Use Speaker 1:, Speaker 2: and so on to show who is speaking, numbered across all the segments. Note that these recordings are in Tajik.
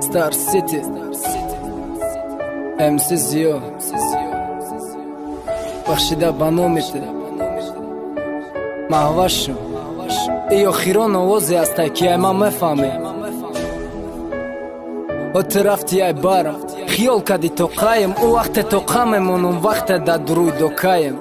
Speaker 1: Star City MC Zio بخشیده بنامته محوشم ای آخیران آوازی هسته که ما مفهمی و ترفتی ای بارا خیال کدی تو قایم او وقت تو قاممون اون وقت دا دروی دو کایم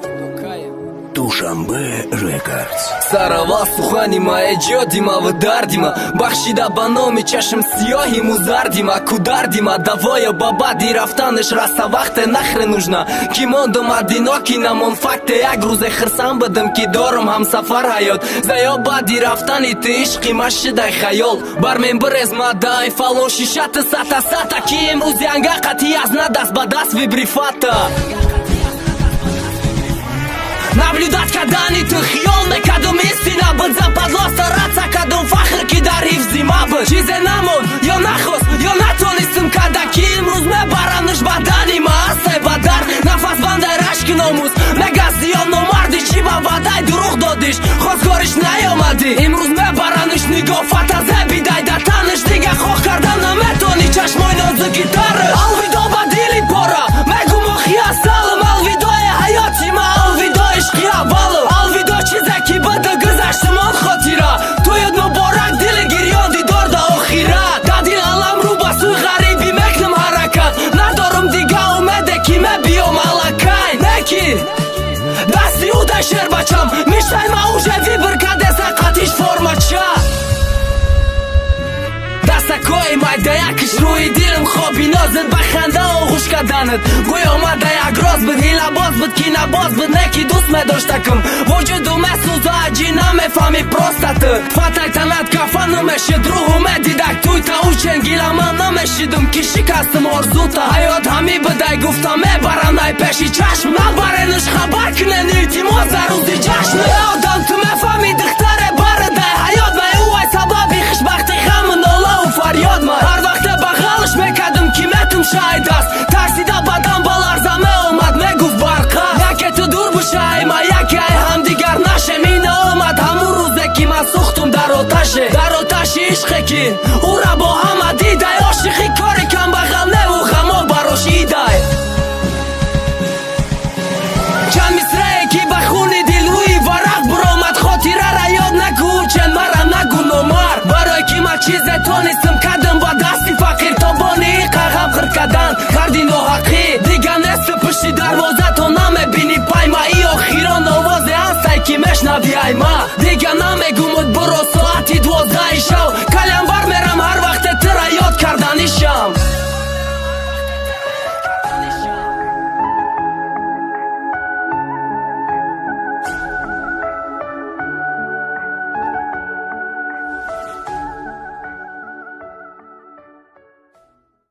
Speaker 2: Душанбе Рекордс.
Speaker 1: Сарава суханима, эджодима, выдардима Бахшида баноми, чашем сьёгиму зардима Кудардима, давая бабади рафтаныш Раса вахте нахрен нужна Кимондом одиноки, намон факте Я грузе хырсам бадым, ки дором хамсафар хайот Заёбади рафтани, ты ишқи машидай хайол Бармен брез мадай, фалон шишата сата Ки имруз янга қати аз надас бадас вибрифата Наблюдать, когда не ты хьёлны, кадум истина быть западло стараться, кадум фахр кидари взима быть Чизе намон, ё нахос, ё натонистым, когда ким рузме бараныш бадани Маасай бадар, нафас бандай рашкиномуз Мегазион номарди, чиба вадай дурух додиш Хоз гориш наёмади, им рузме бараныш нигоh фатазе бидай да таныш Дига хох кардан наметони чашмой нозу гитары Алвидо бадили пора, мегу мохия салым Алвидое хайотима, алвидо ишқия балым Алвидо чизе ки бада гызаштым он хотира То едно борак дили гирён дидор да охират Да дил алам ру ба суй ғариби мекнам ҳаракат Надорум дига умеде ки мебиём алакай Неки дасти удай шербачам Миштай ма уже вибр кадеса қатиш формача Дастакои майда якиш рӯи дилм хоби нозид ба ханда оғуш каданат Гӯй омада як роз бид ҳилабоз бид кинабоз бид неки дӯст медоштакам вуҷуду месӯза аҷӣ намефаҳми простаты фатай танат кафа намешид рӯҳу медидак туйта учен гилама намешидум ки шикастым орзута ҳаёт ҳами бидай гуфта мебаранай пеши чашм набарениш хабар кинен илтимос дар рӯзи ҷашн одам ту мефаҳми духтаре барадай ҳаёт май ӯай сабаби хушбахти хаму нолаву фарёд май ҳар вақте бағалш мекардам ки метум шаҳид аст тарсида бадан ба ларза меомад мегуфт барқа яке ту дур бушай ма яке ай ҳамдигар нашем ина омад ҳамун рӯзе ки ман сӯхтум дар оташи ишқе ки ӯра бо ҳама дидай ошиқи кори камбағал неву ғамок барош идай чанд мисрае ки ба хуни дил рӯи варақ буромад хотирара ёд нагӯ чен мара нагӯ номар барои ки ман чизе тонистам кардам ба дасти фақир то бони иқағам хирд кардан карди ноҳақӣ дига нести пушти дарвоза то намебини пайма и охирон овозе ҳастай ки мешнавӣ айма дига намегумуд буро соати 12 шав